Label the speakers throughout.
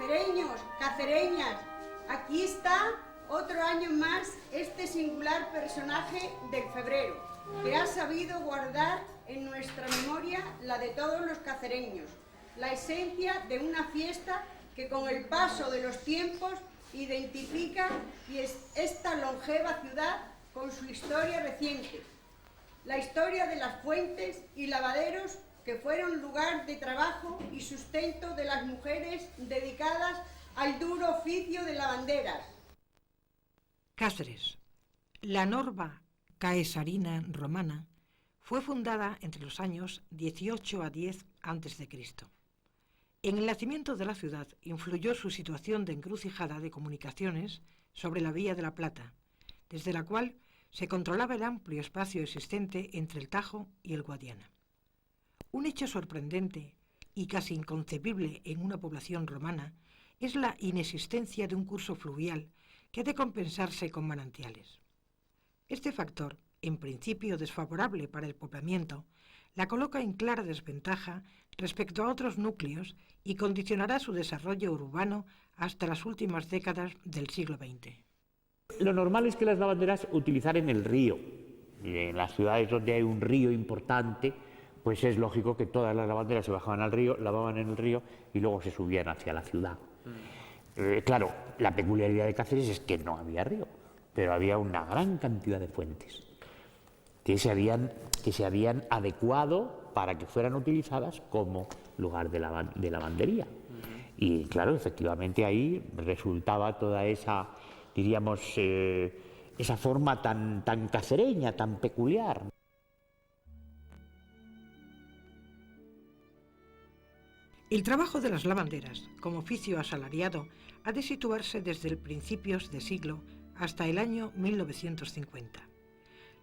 Speaker 1: Cacereños, cacereñas, aquí está otro año más este singular personaje del febrero, que ha sabido guardar en nuestra memoria la de todos los cacereños, la esencia de una fiesta que con el paso de los tiempos identifica y esta longeva ciudad con su historia reciente, la historia de las fuentes y lavaderos que fueron lugar de trabajo y sustento de las mujeres dedicadas al duro oficio de lavanderas.
Speaker 2: Cáceres. La Norba caesarina romana fue fundada entre los años 18 a 10 a.C. En el nacimiento de la ciudad influyó su situación de encrucijada de comunicaciones sobre la Vía de la Plata, desde la cual se controlaba el amplio espacio existente entre el Tajo y el Guadiana. Un hecho sorprendente y casi inconcebible en una población romana es la inexistencia de un curso fluvial que ha de compensarse con manantiales. Este factor, en principio desfavorable para el poblamiento, la coloca en clara desventaja respecto a otros núcleos y condicionará su desarrollo urbano hasta las últimas décadas del siglo XX.
Speaker 3: Lo normal es que las lavanderas utilizaran el río. Y en las ciudades donde hay un río importante, pues es lógico que todas las lavanderas se bajaban al río, lavaban en el río y luego se subían hacia la ciudad. Claro, la peculiaridad de Cáceres es que no había río, pero había una gran cantidad de fuentes que se habían adecuado para que fueran utilizadas como lugar de lavandería. Y claro, efectivamente ahí resultaba toda esa, diríamos, esa forma tan cacereña, tan peculiar.
Speaker 2: El trabajo de las lavanderas, como oficio asalariado, ha de situarse desde el principios de siglo hasta el año 1950.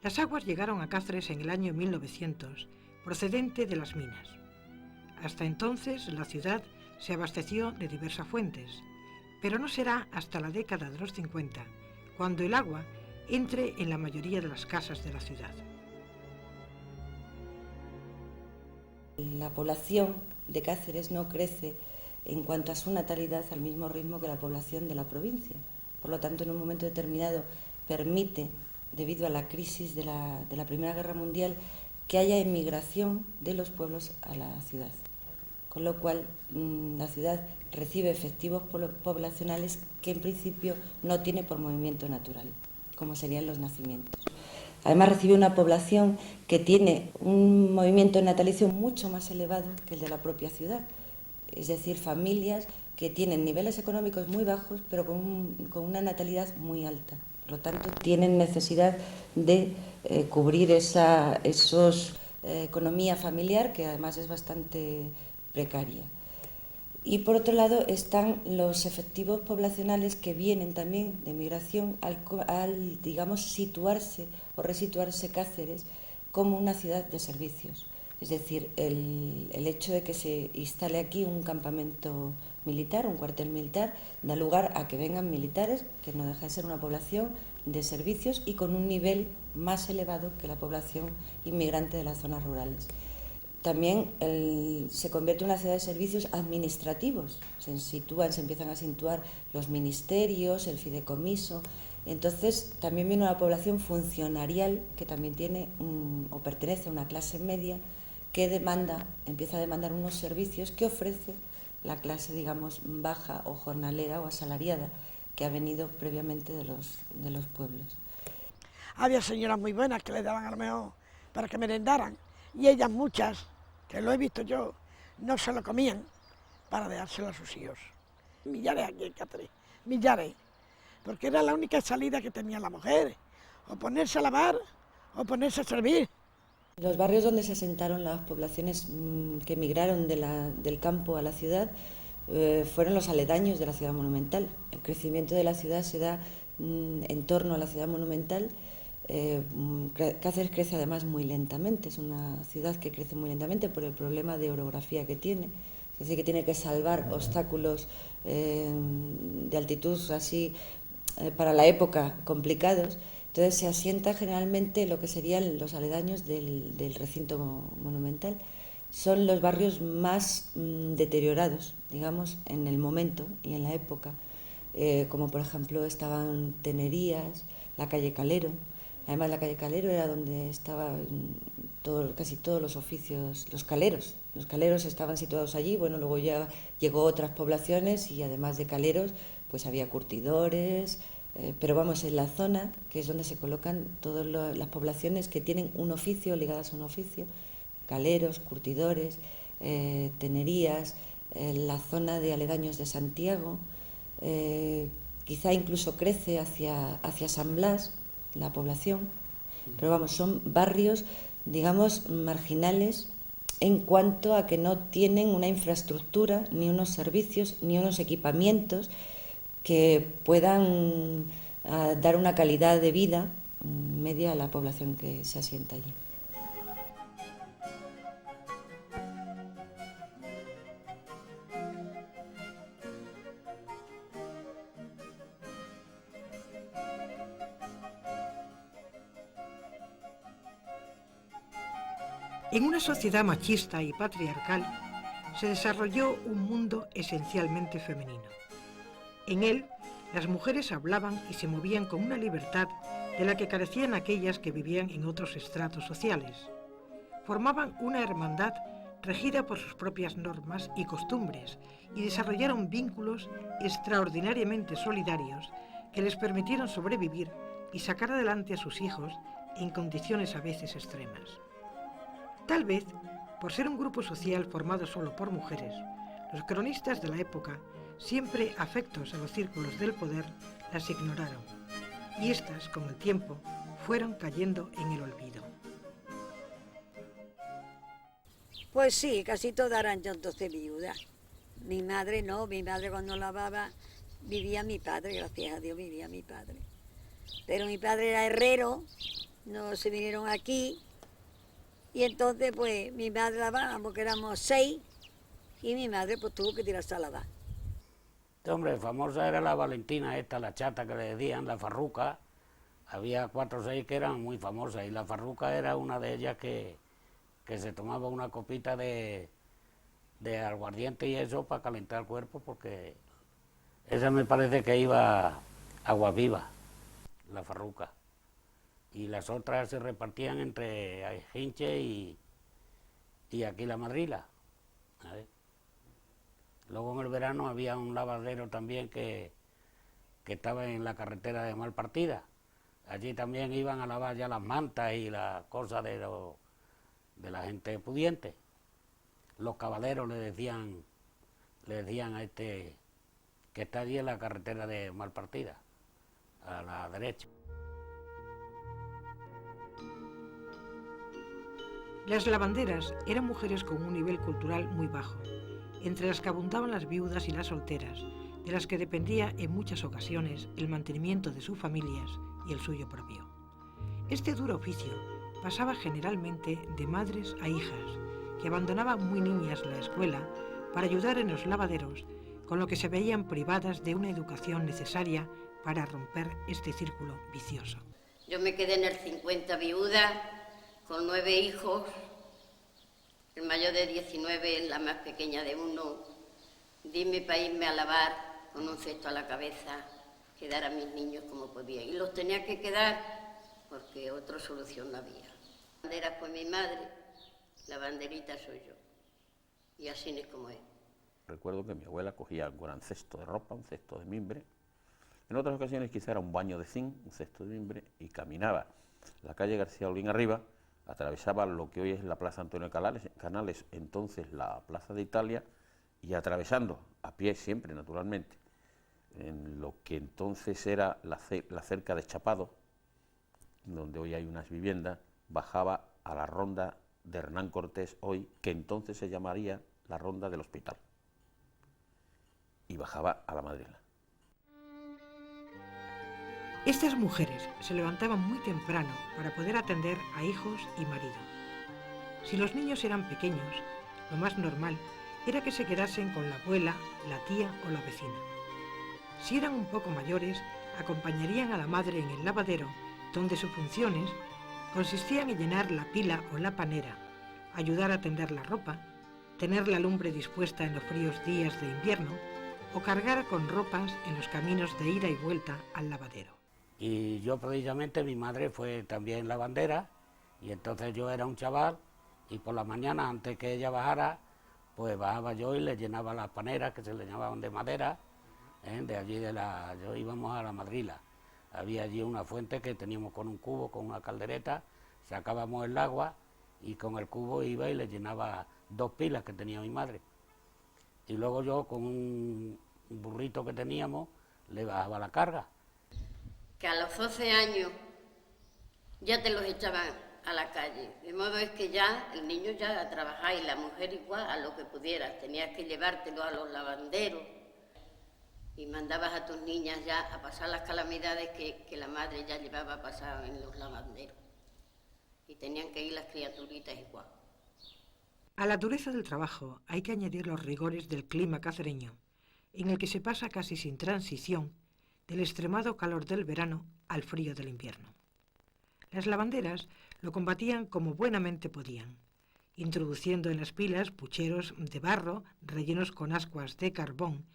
Speaker 2: Las aguas llegaron a Cáceres en el año 1900, procedente de las minas. Hasta entonces la ciudad se abasteció de diversas fuentes, pero no será hasta la década de los 50 cuando el agua entre en la mayoría de las casas de la ciudad.
Speaker 4: La población de Cáceres no crece en cuanto a su natalidad al mismo ritmo que la población de la provincia. Por lo tanto, en un momento determinado permite, debido a la crisis de la Primera Guerra Mundial, que haya emigración de los pueblos a la ciudad. Con lo cual, la ciudad recibe efectivos poblacionales que en principio no tiene por movimiento natural, como serían los nacimientos. Además recibe una población que tiene un movimiento natalicio mucho más elevado que el de la propia ciudad, es decir, familias que tienen niveles económicos muy bajos pero con una natalidad muy alta. Por lo tanto, tienen necesidad de cubrir esa economía familiar que además es bastante precaria. Y por otro lado están los efectivos poblacionales que vienen también de migración al digamos, situarse o resituarse Cáceres como una ciudad de servicios. Es decir, el hecho de que se instale aquí un campamento militar, un cuartel militar, da lugar a que vengan militares, que no deja de ser una población de servicios y con un nivel más elevado que la población inmigrante de las zonas rurales. También se convierte en una ciudad de servicios administrativos, se empiezan a situar los ministerios, el fideicomiso. Entonces también viene una población funcionarial que también tiene o pertenece a una clase media que empieza a demandar unos servicios que ofrece la clase, digamos, baja o jornalera o asalariada que ha venido previamente de los pueblos.
Speaker 5: Había señoras muy buenas que le daban a lo mejor para que merendaran. Y ellas muchas, que lo he visto yo, no se lo comían para dejárselo a sus hijos. Millares aquí en Cáceres, millares, porque era la única salida que tenía la mujer, o ponerse a lavar o ponerse a servir.
Speaker 4: Los barrios donde se asentaron las poblaciones que emigraron del campo a la ciudad fueron los aledaños de la ciudad monumental. El crecimiento de la ciudad se da en torno a la ciudad monumental. Cáceres crece además muy lentamente, es una ciudad que crece muy lentamente por el problema de orografía que tiene, es decir, que tiene que salvar obstáculos de altitud así para la época complicados. Entonces se asienta generalmente lo que serían los aledaños del recinto monumental. son los barrios más deteriorados, digamos, en el momento y en la época, como por ejemplo estaban Tenerías, la calle Calero. Además, la calle Calero era donde estaban casi todos los oficios, los caleros. Los caleros estaban situados allí. Bueno, luego ya llegó otras poblaciones y además de caleros, pues había curtidores. Pero vamos, en la zona, que es donde se colocan todas las poblaciones que tienen un oficio, ligadas a un oficio, caleros, curtidores, tenerías, la zona de aledaños de Santiago, quizá incluso crece hacia San Blas, la población, pero vamos, son barrios, digamos, marginales en cuanto a que no tienen una infraestructura, ni unos servicios, ni unos equipamientos que puedan dar una calidad de vida media a la población que se asienta allí.
Speaker 2: En una sociedad machista y patriarcal se desarrolló un mundo esencialmente femenino. En él, las mujeres hablaban y se movían con una libertad de la que carecían aquellas que vivían en otros estratos sociales. Formaban una hermandad regida por sus propias normas y costumbres y desarrollaron vínculos extraordinariamente solidarios que les permitieron sobrevivir y sacar adelante a sus hijos en condiciones a veces extremas. Tal vez, por ser un grupo social formado solo por mujeres, los cronistas de la época, siempre afectos a los círculos del poder, las ignoraron, y éstas, con el tiempo, fueron cayendo en el olvido.
Speaker 6: Pues sí, casi todas eran yo entonces viudas. Mi madre no, mi madre cuando lavaba vivía mi padre, gracias a Dios vivía mi padre. Pero mi padre era herrero, no se vinieron aquí. Y entonces, pues, mi madre lavaba, porque éramos 6, y mi madre, pues, tuvo que tirarse a lavar.
Speaker 7: Hombre, famosa era la Valentina esta, la chata que le decían, la Farruca. Había 4 o 6 que eran muy famosas, y la Farruca era una de ellas que se tomaba una copita de aguardiente y eso para calentar el cuerpo, porque esa me parece que iba agua viva, la Farruca. Y las otras se repartían entre Aginche y aquí la Madrila. ¿Sabes? Luego en el verano había un lavadero también que estaba en la carretera de Malpartida. Allí también iban a lavar ya las mantas y las cosas de la gente pudiente. Los caballeros le decían a este que está allí en la carretera de Malpartida, a la derecha.
Speaker 2: Las lavanderas eran mujeres con un nivel cultural muy bajo, entre las que abundaban las viudas y las solteras, de las que dependía en muchas ocasiones el mantenimiento de sus familias y el suyo propio. Este duro oficio pasaba generalmente de madres a hijas, que abandonaban muy niñas la escuela para ayudar en los lavaderos, con lo que se veían privadas de una educación necesaria para romper este círculo vicioso.
Speaker 8: Yo me quedé en el 50 viuda, con 9 hijos, el mayor de 19, la más pequeña de 1. Dime para irme a lavar con un cesto a la cabeza, quedar a mis niños como podía. Y los tenía que quedar porque otra solución no había. La bandera fue mi madre, la banderita soy yo. Y así es como es.
Speaker 9: Recuerdo que mi abuela cogía un gran cesto de ropa, un cesto de mimbre. En otras ocasiones quizá era un baño de zinc, un cesto de mimbre, y caminaba la calle García Olín arriba, atravesaba lo que hoy es la Plaza Antonio Canales, entonces la Plaza de Italia, y atravesando, a pie siempre naturalmente, en lo que entonces era la cerca de Chapado, donde hoy hay unas viviendas, bajaba a la ronda de Hernán Cortés hoy, que entonces se llamaría la ronda del Hospital, y bajaba a la Madrila.
Speaker 2: Estas mujeres se levantaban muy temprano para poder atender a hijos y marido. Si los niños eran pequeños, lo más normal era que se quedasen con la abuela, la tía o la vecina. Si eran un poco mayores, acompañarían a la madre en el lavadero, donde sus funciones consistían en llenar la pila o la panera, ayudar a tender la ropa, tener la lumbre dispuesta en los fríos días de invierno o cargar con ropas en los caminos de ida y vuelta al lavadero.
Speaker 7: Y yo precisamente, mi madre fue también lavandera, y entonces yo era un chaval, y por la mañana, antes que ella bajara, pues bajaba yo y le llenaba las paneras que se le llamaban de madera, de allí yo íbamos a la Madrila. Había allí una fuente que teníamos con un cubo, con una caldereta, sacábamos el agua y con el cubo iba y le llenaba 2 pilas que tenía mi madre. Y luego yo con un burrito que teníamos le bajaba la carga.
Speaker 8: Que a los 12 años ya te los echaban a la calle, de modo es que ya el niño ya a trabajar y la mujer igual a lo que pudieras, tenías que llevártelo a los lavanderos y mandabas a tus niñas ya a pasar las calamidades que la madre ya llevaba a pasar en los lavanderos y tenían que ir las criaturitas igual.
Speaker 2: A la dureza del trabajo hay que añadir los rigores del clima cacereño, en el que se pasa casi sin transición del extremado calor del verano al frío del invierno. Las lavanderas lo combatían como buenamente podían, introduciendo en las pilas pucheros de barro rellenos con ascuas de carbón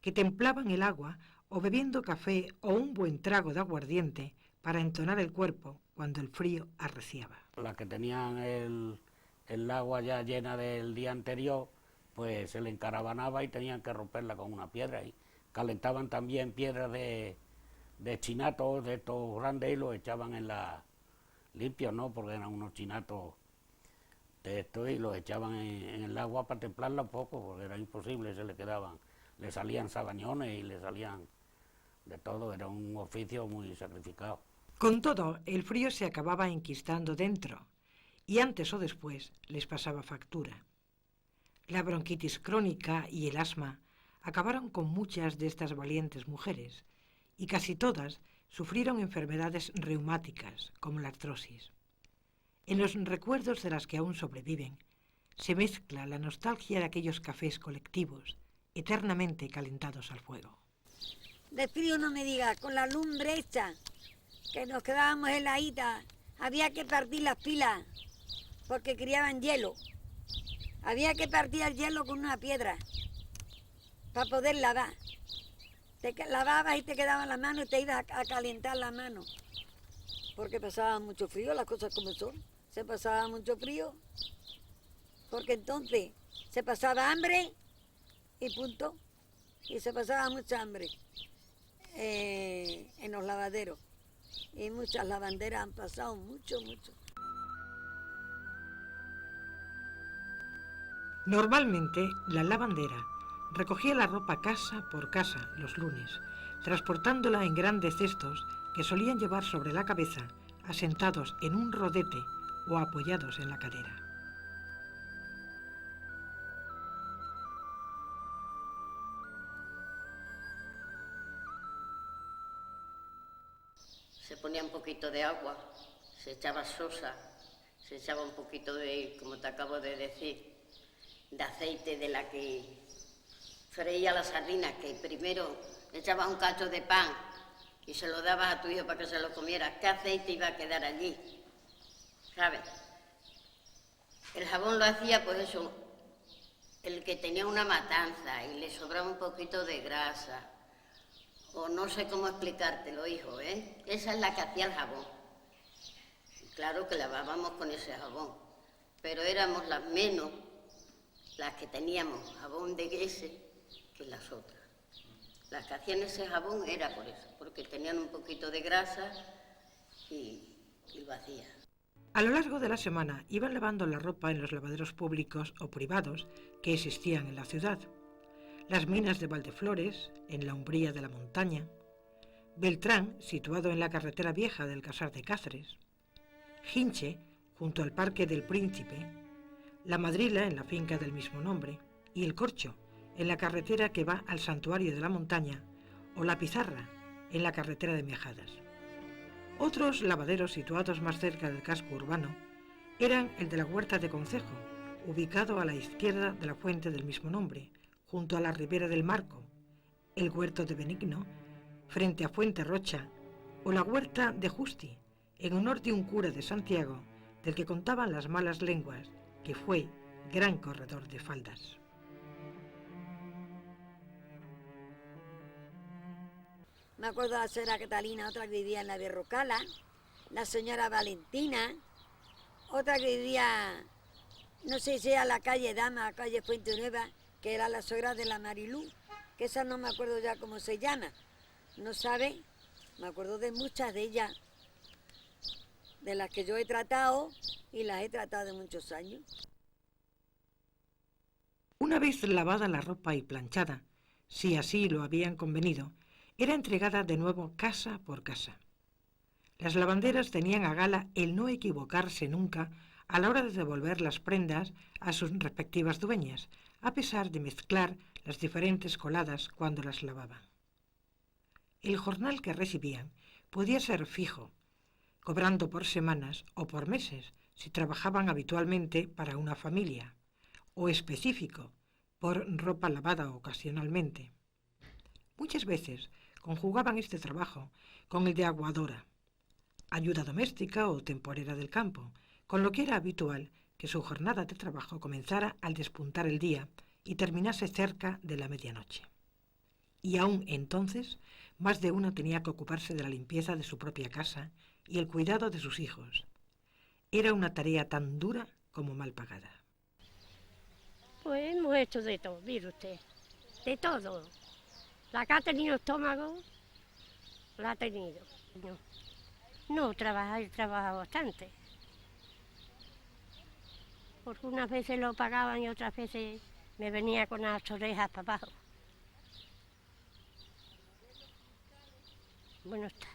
Speaker 2: que templaban el agua o bebiendo café o un buen trago de aguardiente para entonar el cuerpo cuando el frío arreciaba.
Speaker 7: Las que tenían el agua ya llena del día anterior, pues se le encaravanaba y tenían que romperla con una piedra. Y calentaban también piedras de chinatos, de estos grandes, y los echaban en la... limpios, ¿no? Porque eran unos chinatos de estos y los echaban en el agua para templarla un poco, porque era imposible, se le quedaban, le salían sabañones y le salían de todo, era un oficio muy sacrificado.
Speaker 2: Con todo, el frío se acababa enquistando dentro y antes o después les pasaba factura. La bronquitis crónica y el asma acabaron con muchas de estas valientes mujeres y casi todas sufrieron enfermedades reumáticas como la artrosis. En los recuerdos de las que aún sobreviven se mezcla la nostalgia de aquellos cafés colectivos eternamente calentados al fuego.
Speaker 6: De frío no me digas, con la lumbre hecha, que nos quedábamos heladitas, había que partir las pilas, porque criaban hielo. Había que partir el hielo con una piedra, para poder lavar. Te lavabas y te quedaban las manos y te ibas a calentar las manos. Porque pasaba mucho frío, las cosas como son. Se pasaba mucho frío, porque entonces se pasaba hambre y punto. Y se pasaba mucha hambre en los lavaderos. Y muchas lavanderas han pasado mucho.
Speaker 2: Normalmente, la lavandera recogía la ropa casa por casa los lunes, transportándola en grandes cestos que solían llevar sobre la cabeza, asentados en un rodete o apoyados en la cadera.
Speaker 8: Se ponía un poquito de agua, se echaba sosa, se echaba un poquito de, como te acabo de decir, de aceite de la que freía la sardina, que primero echabas un cacho de pan y se lo dabas a tu hijo para que se lo comiera. ¿Qué aceite iba a quedar allí? ¿Sabes? El jabón lo hacía, pues eso, el que tenía una matanza y le sobraba un poquito de grasa, o no sé cómo explicártelo, hijo, ¿eh? Esa es la que hacía el jabón. Y claro que lavábamos con ese jabón, pero éramos las menos las que teníamos jabón de ese que las otras. Las que hacían ese jabón era por eso, porque tenían un poquito de grasa y lo hacían.
Speaker 2: A lo largo de la semana iban lavando la ropa en los lavaderos públicos o privados que existían en la ciudad. Las minas de Valdeflores, en la Umbría de la Montaña, Beltrán, situado en la carretera vieja del Casar de Cáceres, Hinche, junto al Parque del Príncipe, La Madrila, en la finca del mismo nombre, y El Corcho, en la carretera que va al Santuario de la Montaña, o La Pizarra, en la carretera de Miajadas. Otros lavaderos situados más cerca del casco urbano eran el de la Huerta de Concejo, ubicado a la izquierda de la fuente del mismo nombre, junto a la ribera del Marco, el Huerto de Benigno, frente a Fuente Rocha, o la Huerta de Justi, en honor de un cura de Santiago, del que contaban las malas lenguas que fue gran corredor de faldas.
Speaker 6: Me acuerdo de la señora Catalina, otra que vivía en la Berrocala, la señora Valentina, otra que vivía, no sé si era la calle Dama, calle Puente Nueva, que era la suegra de la Marilú, que esa no me acuerdo ya cómo se llama, ¿no sabe? Me acuerdo de muchas de ellas, de las que yo he tratado y las he tratado de muchos años.
Speaker 2: Una vez lavada la ropa y planchada, si así lo habían convenido, era entregada de nuevo casa por casa. Las lavanderas tenían a gala el no equivocarse nunca a la hora de devolver las prendas a sus respectivas dueñas, a pesar de mezclar las diferentes coladas cuando las lavaban. El jornal que recibían podía ser fijo, cobrando por semanas o por meses si trabajaban habitualmente para una familia, o específico, por ropa lavada ocasionalmente. Muchas veces conjugaban este trabajo con el de aguadora, ayuda doméstica o temporera del campo, con lo que era habitual que su jornada de trabajo comenzara al despuntar el día y terminase cerca de la medianoche. Y aún entonces, más de una tenía que ocuparse de la limpieza de su propia casa y el cuidado de sus hijos. Era una tarea tan dura como mal pagada.
Speaker 10: Pues hemos hecho de todo, mire usted, de todo. La que ha tenido estómago, la ha tenido. No, trabaja bastante. Porque unas veces lo pagaban y otras veces me venía con las orejas para abajo. Bueno está.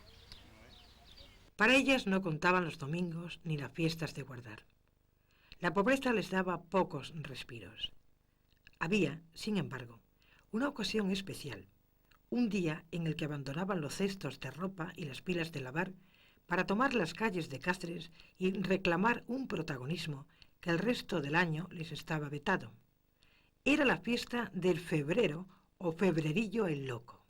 Speaker 2: Para ellas no contaban los domingos ni las fiestas de guardar. La pobreza les daba pocos respiros. Había, sin embargo, una ocasión especial, un día en el que abandonaban los cestos de ropa y las pilas de lavar para tomar las calles de Cáceres y reclamar un protagonismo que el resto del año les estaba vetado. Era la fiesta del febrero o febrerillo el loco.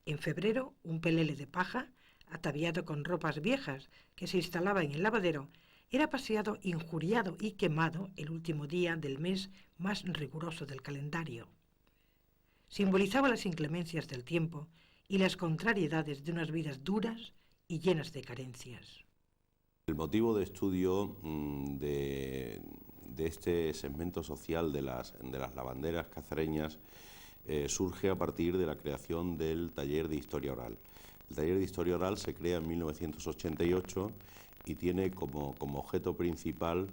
Speaker 2: En febrero, un pelele de paja, ataviado con ropas viejas que se instalaba en el lavadero, era paseado injuriado y quemado el último día del mes más riguroso del calendario. Simbolizaba las inclemencias del tiempo y las contrariedades de unas vidas duras y llenas de carencias.
Speaker 9: El motivo de estudio de este segmento social de las lavanderas cacereñas surge a partir de la creación del taller de historia oral. El taller de historia oral se crea en 1988 y tiene como objeto principal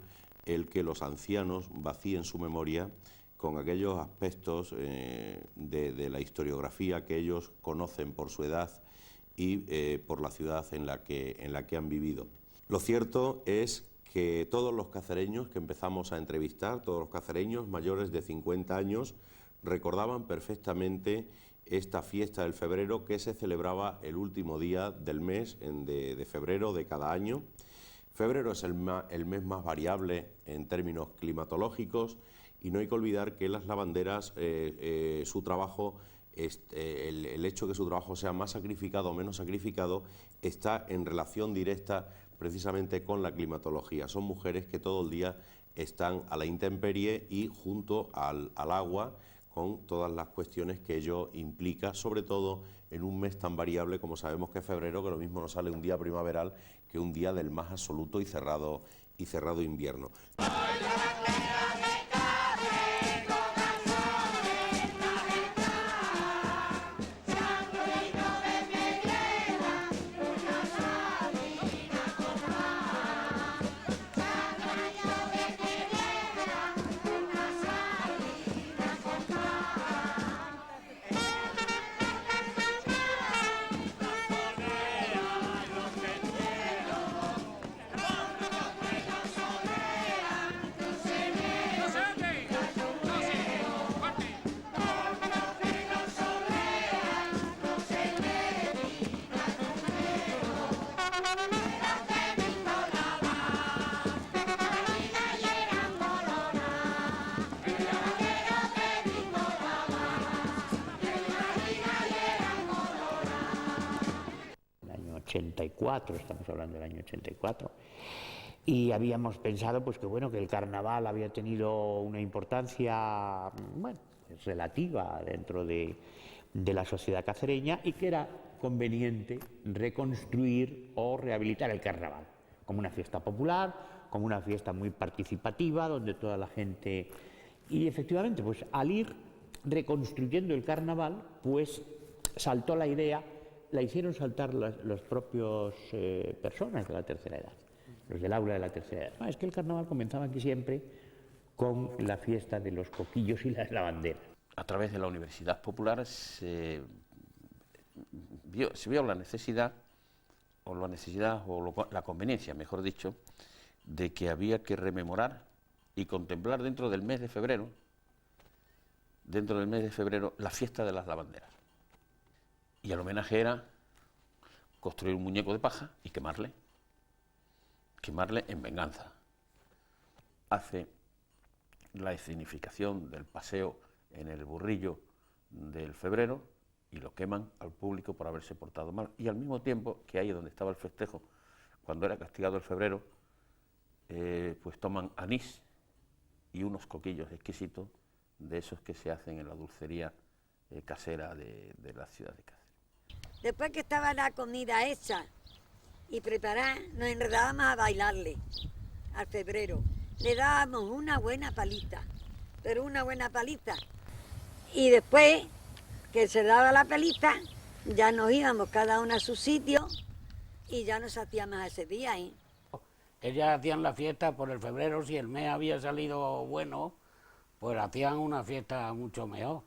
Speaker 9: el que los ancianos vacíen su memoria con aquellos aspectos de la historiografía que ellos conocen por su edad y por la ciudad en la que han vivido. Lo cierto es que todos los cacereños que empezamos a entrevistar, todos los cacereños mayores de 50 años, recordaban perfectamente esta fiesta del febrero que se celebraba el último día del mes de febrero de cada año. Febrero es el mes más variable en términos climatológicos y no hay que olvidar que las lavanderas, su trabajo, el hecho de que su trabajo sea más sacrificado o menos sacrificado está en relación directa precisamente con la climatología. Son mujeres que todo el día están a la intemperie y junto al agua, con todas las cuestiones que ello implica, sobre todo en un mes tan variable como sabemos que es febrero, que lo mismo nos sale un día primaveral que un día del más absoluto y cerrado invierno.
Speaker 3: Estamos hablando del año 84, Y habíamos pensado pues que bueno, que el carnaval había tenido una importancia bueno, relativa dentro de la sociedad cacereña y que era conveniente reconstruir o rehabilitar el carnaval como una fiesta popular, como una fiesta muy participativa, donde toda la gente... Y efectivamente, pues al ir reconstruyendo el carnaval, pues saltó la idea, la hicieron saltar los propios personas de la tercera edad, los del aula de la tercera edad. Es que el carnaval comenzaba aquí siempre con la fiesta de los coquillos y las lavanderas.
Speaker 9: A través de la Universidad Popular se vio la necesidad, la conveniencia, mejor dicho, de que había que rememorar y contemplar dentro del mes de febrero, la fiesta de las lavanderas. Y el homenaje era construir un muñeco de paja y quemarle en venganza. Hace la escenificación del paseo en el burrillo del febrero y lo queman al público por haberse portado mal. Y al mismo tiempo que ahí donde estaba el festejo, cuando era castigado el febrero, pues toman anís y unos coquillos exquisitos de esos que se hacen en la dulcería casera de la ciudad de Cáceres.
Speaker 6: Después que estaba la comida hecha y preparada, nos enredábamos a bailarle al febrero. Le dábamos una buena paliza, pero una buena paliza. Y después que se daba la paliza, ya nos íbamos cada uno a su sitio y ya nos hacíamos ese día, ¿eh?
Speaker 7: Ellas hacían la fiesta por el febrero, si el mes había salido bueno, pues hacían una fiesta mucho mejor.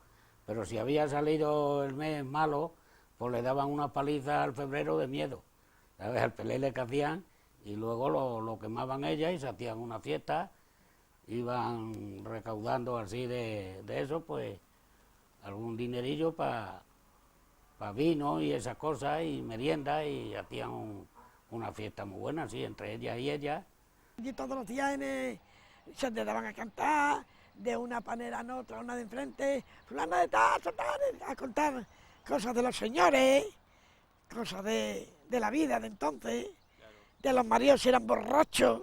Speaker 7: Pero si había salido el mes malo, pues le daban una paliza al febrero de miedo. ¿Sabes? Al pelele que hacían y luego lo quemaban ellas y se hacían una fiesta, iban recaudando así de eso, pues algún dinerillo para vino y esas cosas y merienda y hacían una fiesta muy buena, así, entre ellas y ellas.
Speaker 5: Y todos los días se te daban a cantar, de una panera a otra, una de enfrente, fulana de tal, a contar cosas de los señores, cosas de la vida de entonces, de los maridos si eran borrachos,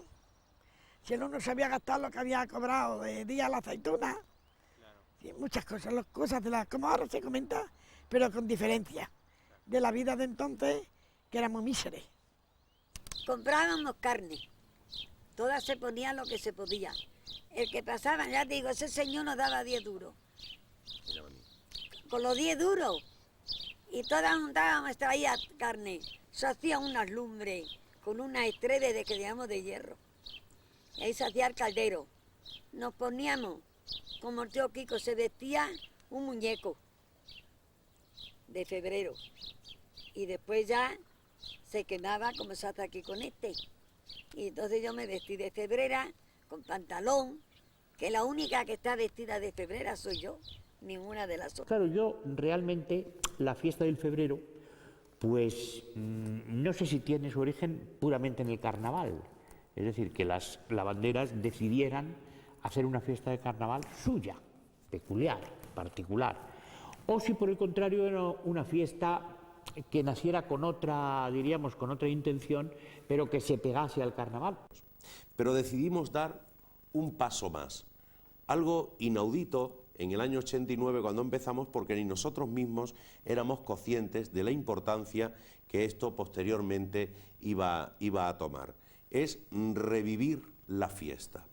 Speaker 5: si el uno se había gastado lo que había cobrado de día la aceituna, y muchas cosas, las cosas de las, como ahora se comenta, pero con diferencia, de la vida de entonces, que éramos míseres.
Speaker 6: Comprábamos carne, todas se ponía lo que se podía. El que pasaba, ya te digo, ese señor nos daba 10 duros. Con los 10 duros, y todas juntábamos, traía carne, se hacían unas lumbres, con unas estrellas de que digamos de hierro. Y ahí se hacía el caldero. Nos poníamos, como el tío Kiko se vestía, un muñeco de febrero. Y después ya se quemaba como se hace aquí con este. Y entonces yo me vestí de febrera, con pantalón, que la única que está vestida de febrera soy yo, ninguna de las otras.
Speaker 3: Claro, yo realmente la fiesta del febrero, pues no sé si tiene su origen puramente en el carnaval. Es decir, que las lavanderas decidieran hacer una fiesta de carnaval suya, peculiar, particular. O si por el contrario era una fiesta que naciera con otra, diríamos, con otra intención, pero que se pegase al carnaval.
Speaker 11: Pero decidimos dar un paso más, algo inaudito en el año 89 cuando empezamos, porque ni nosotros mismos éramos conscientes de la importancia que esto posteriormente iba a tomar. Es revivir la fiesta,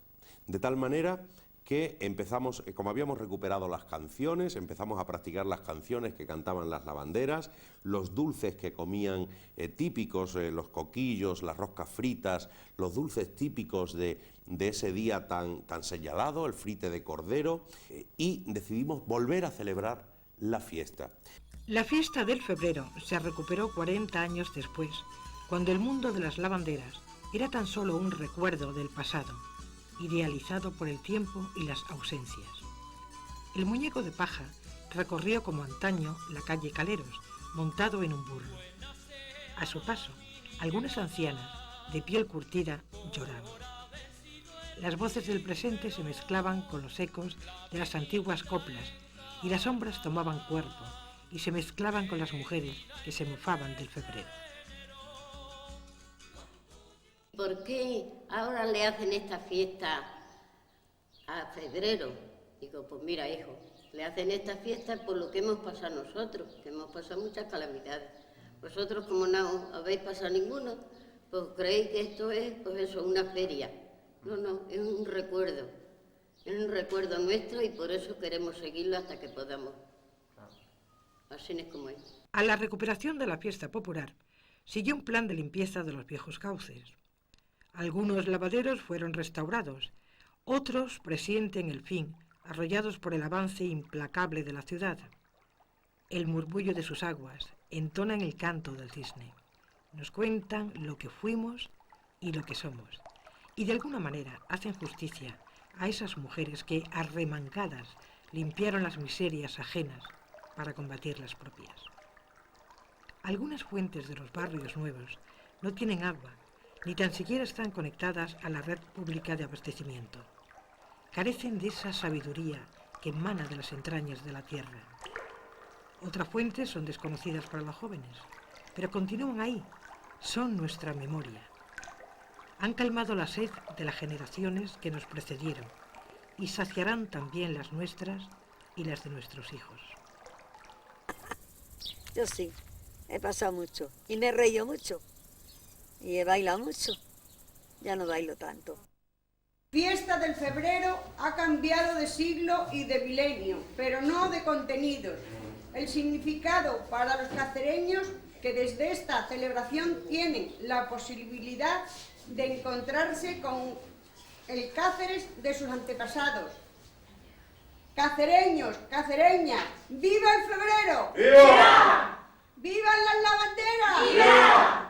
Speaker 11: de tal manera que empezamos, como habíamos recuperado las canciones, empezamos a practicar las canciones que cantaban las lavanderas, los dulces que comían típicos, los coquillos, las roscas fritas, los dulces típicos de ese día tan señalado, el frite de cordero, y decidimos volver a celebrar la fiesta.
Speaker 2: La fiesta del febrero se recuperó 40 años después, cuando el mundo de las lavanderas era tan solo un recuerdo del pasado, idealizado por el tiempo y las ausencias. El muñeco de paja recorrió como antaño la calle Caleros, montado en un burro. A su paso, algunas ancianas, de piel curtida, lloraban. Las voces del presente se mezclaban con los ecos de las antiguas coplas, y las sombras tomaban cuerpo y se mezclaban con las mujeres que se mofaban del febrero.
Speaker 8: por qué ahora le hacen esta fiesta a febrero? Digo, pues mira, hijo, le hacen esta fiesta por lo que hemos pasado nosotros, que hemos pasado muchas calamidades. Vosotros, como no habéis pasado ninguno, pues creéis que esto es, pues eso, una feria. No, no, es un recuerdo nuestro y por eso queremos seguirlo hasta que podamos. Así es como es.
Speaker 2: A la recuperación de la fiesta popular siguió un plan de limpieza de los viejos cauces. Algunos lavaderos fueron restaurados, otros presienten el fin, arrollados por el avance implacable de la ciudad. El murmullo de sus aguas entonan el canto del cisne. Nos cuentan lo que fuimos y lo que somos, y de alguna manera hacen justicia a esas mujeres que, arremangadas, limpiaron las miserias ajenas para combatir las propias. Algunas fuentes de los barrios nuevos no tienen agua, ni tan siquiera están conectadas a la red pública de abastecimiento. Carecen de esa sabiduría que emana de las entrañas de la tierra. Otras fuentes son desconocidas para los jóvenes, pero continúan ahí, son nuestra memoria. Han calmado la sed de las generaciones que nos precedieron y saciarán también las nuestras y las de nuestros hijos.
Speaker 6: Yo sí, he pasado mucho y me he reído mucho y he bailado mucho. Ya no bailo tanto.
Speaker 1: Fiesta del febrero ha cambiado de siglo y de milenio, pero no de contenidos. El significado para los cacereños que desde esta celebración tienen la posibilidad de encontrarse con el Cáceres de sus antepasados. Cacereños, cacereñas, ¡viva el febrero! ¡Viva! ¡Vivan las lavanderas! ¡Viva!